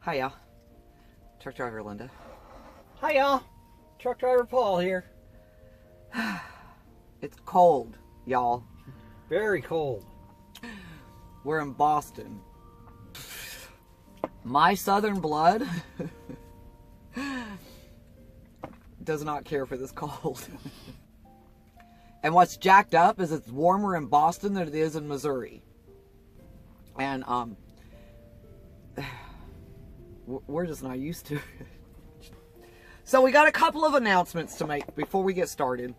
Hiya. Truck driver Linda. Hiya. Truck driver Paul here. It's cold, y'all. Very cold. We're in Boston. My southern blood does not care for this cold. And what's jacked up is it's warmer in Boston than it is in Missouri. And we're just not used to it. So we got a couple of announcements to make before we get started.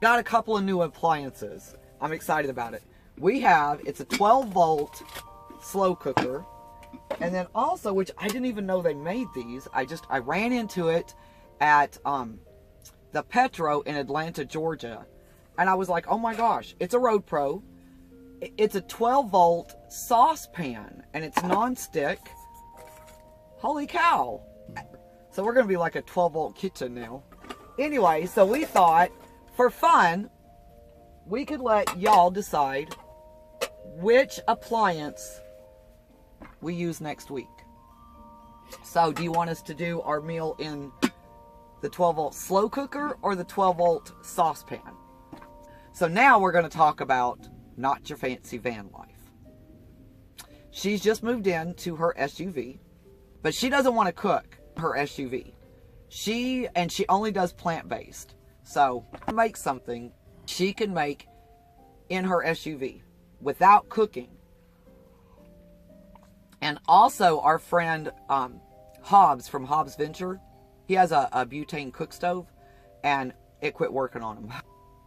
Got a couple of new appliances. I'm excited about it. It's a 12-volt slow cooker. And then also, which I didn't even know they made these. I ran into it at the Petro in Atlanta, Georgia. And I was like, oh my gosh, it's a Road Pro. It's a 12-volt saucepan. And it's non-stick. Holy cow. So we're going to be like a 12-volt kitchen now. Anyway, so we thought, for fun, we could let y'all decide which appliance we use next week. So do you want us to do our meal in the 12-volt slow cooker or the 12-volt saucepan? So now we're going to talk about not your fancy van life. She's just moved in to her SUV, but she doesn't want to cook her SUV. She only does plant-based. So make something she can make in her SUV without cooking. And also our friend Hobbs from Hobbs Venture, he has a butane cook stove and it quit working on him.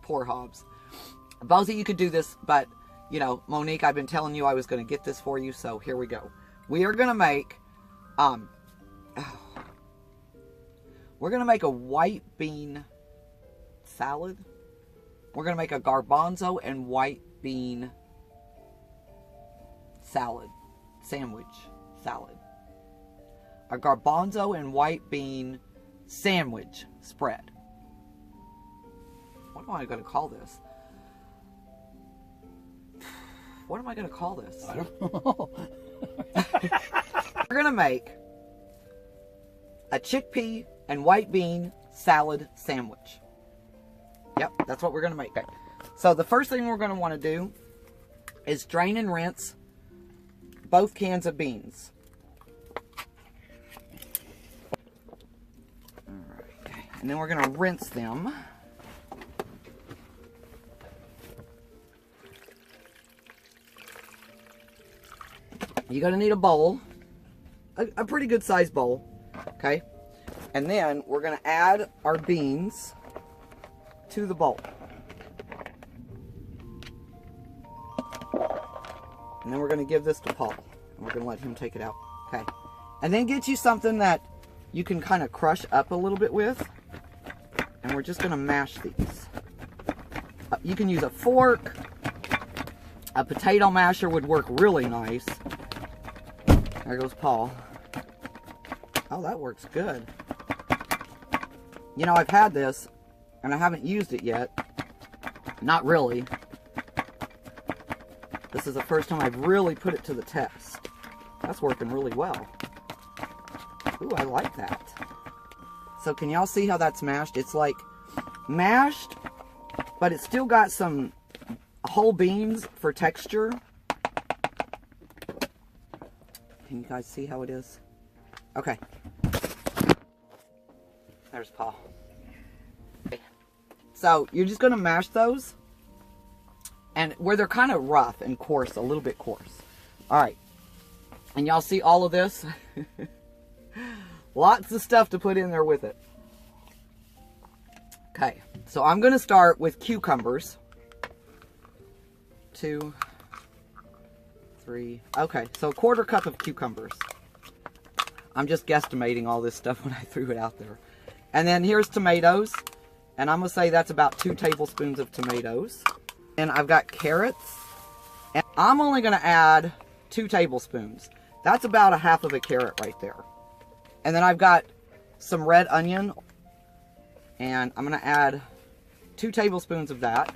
Poor Hobbs. Both of you could do this, but you know, Monique, I've been telling you I was going to get this for you, so here we go. We are going to make we're going to make a white bean salad. We're going to make a garbanzo and white bean sandwich salad. A garbanzo and white bean sandwich spread. What am I going to call this? What am I going to call this? I don't know. We're going to make a chickpea and white bean salad sandwich. Yep, that's what we're going to make. Okay. So the first thing we're going to want to do is drain and rinse both cans of beans. Alright, and then we're going to rinse them. You're going to need a bowl, a pretty good sized bowl, okay? And then we're going to add our beans to the bowl. And then we're going to give this to Paul. And we're going to let him take it out. Okay. And then get you something that you can kind of crush up a little bit with. And we're just going to mash these. You can use a fork. A potato masher would work really nice. There goes Paul. Oh, that works good. You know, I've had this, and I haven't used it yet. Not really. This is the first time I've really put it to the test. That's working really well. Ooh, I like that. So can y'all see how that's mashed? It's like mashed, but it's still got some whole beans for texture. Can you guys see how it is? Okay. There's Paul. Okay. So you're just going to mash those. And where they're kind of rough and coarse, a little bit coarse. Alright. And y'all see all of this? Lots of stuff to put in there with it. Okay. So I'm going to start with cucumbers. 2, 3. Okay. So a 1/4 cup of cucumbers. I'm just guesstimating all this stuff when I threw it out there. And then here's tomatoes. And I'm going to say that's about 2 tablespoons of tomatoes. And I've got carrots. And I'm only going to add 2 tablespoons. That's about 1/2 of a carrot right there. And then I've got some red onion. And I'm going to add 2 tablespoons of that.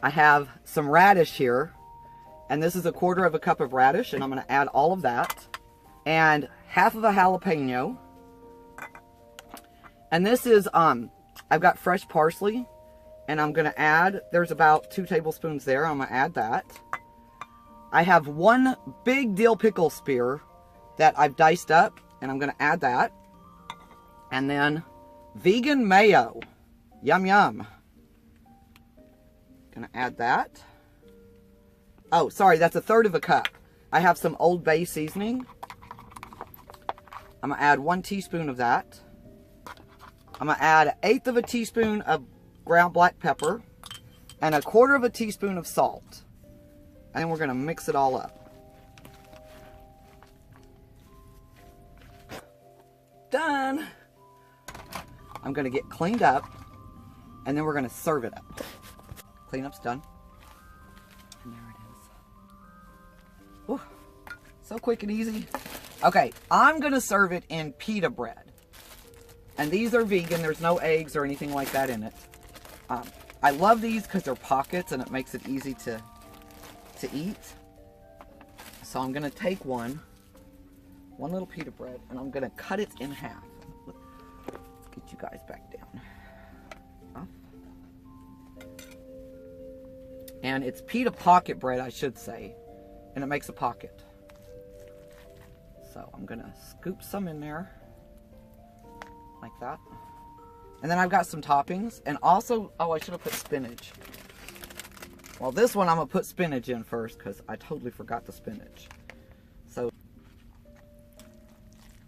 I have some radish here. And this is 1/4 cup of radish, and I'm going to add all of that. And half of a jalapeno. And this is, I've got fresh parsley, and I'm going to add, there's about 2 tablespoons there. I'm going to add that. I have 1 big dill pickle spear that I've diced up, and I'm going to add that. And then vegan mayo. Yum, yum. Going to add that. Oh, sorry, that's 1/3 cup. I have some Old Bay seasoning. I'm going to add 1 teaspoon of that. I'm going to add 1/8 teaspoon of ground black pepper and 1/4 teaspoon of salt. And we're going to mix it all up. Done. I'm going to get cleaned up, and then we're going to serve it up. Cleanup's done. And there it is. Whew. So quick and easy. Okay, I'm going to serve it in pita bread. And these are vegan. There's no eggs or anything like that in it. I love these because they're pockets and it makes it easy to eat. So I'm going to take one little pita bread, and I'm going to cut it in half. Let's get you guys back down. And it's pita pocket bread, I should say. And it makes a pocket. So I'm going to scoop some in there. Like that. And then I've got some toppings. And also, oh, I should have put spinach. Well, this one I'm going to put spinach in first because I totally forgot the spinach. So,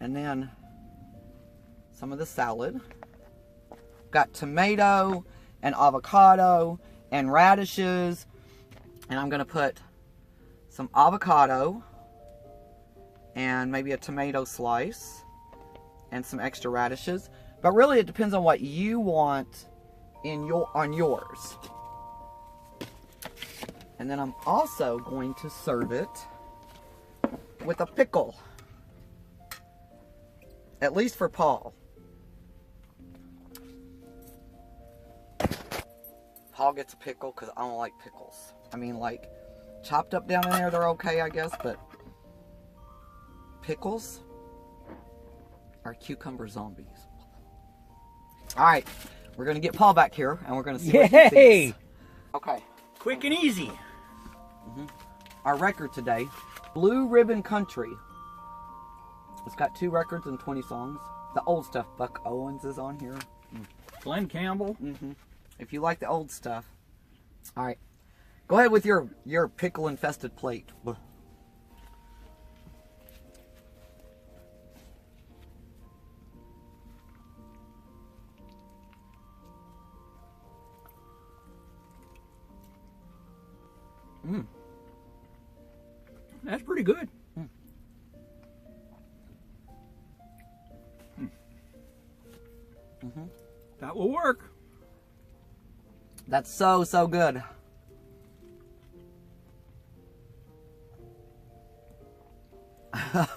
and then some of the salad. Got tomato and avocado and radishes, and I'm going to put some avocado and maybe a tomato slice and some extra radishes. But really it depends on what you want on yours. And then I'm also going to serve it with a pickle. At least for Paul. Paul gets a pickle because I don't like pickles. I mean, like, chopped up down in there, they're okay, I guess, but pickles are cucumber zombies. Alright, we're going to get Paul back here, and we're going to see what he thinks. Okay. Quick and easy. Our record today, Blue Ribbon Country. It's got 2 records and 20 songs. The old stuff, Buck Owens is on here. Glenn Campbell. If you like the old stuff. Alright. Go ahead with your pickle-infested plate. That's pretty good. That will work. That's so, so good.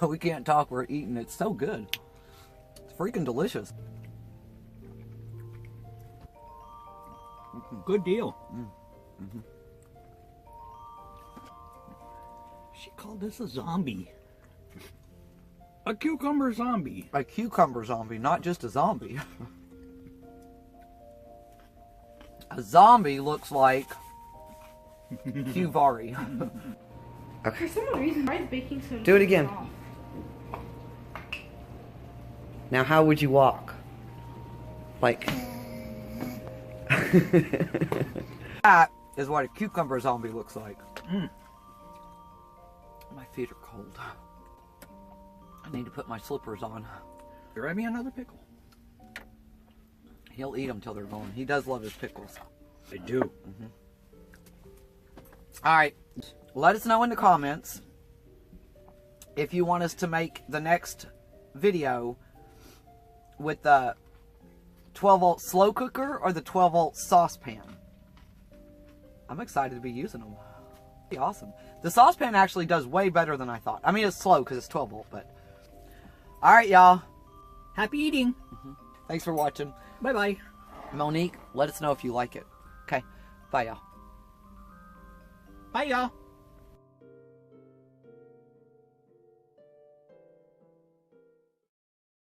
We can't talk, we're eating. It's so good. It's freaking delicious. Good deal. She called this a zombie. A cucumber zombie. A cucumber zombie, not just a zombie. A zombie looks like Cuvari. Okay. For some reason, why is baking soda? Do it again. Now, how would you walk? Like. That is what a cucumber zombie looks like. My feet are cold. I need to put my slippers on. Grab me another pickle. He'll eat them till they're gone. He does love his pickles. I do. Alright, let us know in the comments if you want us to make the next video with the 12-volt slow cooker or the 12-volt saucepan. I'm excited to be using them. Be awesome. The saucepan actually does way better than I thought. I mean, it's slow because it's 12-volt, but... Alright, y'all. Happy eating. Thanks for watching. Bye-bye. Monique, let us know if you like it. Okay, bye, y'all. Bye, y'all.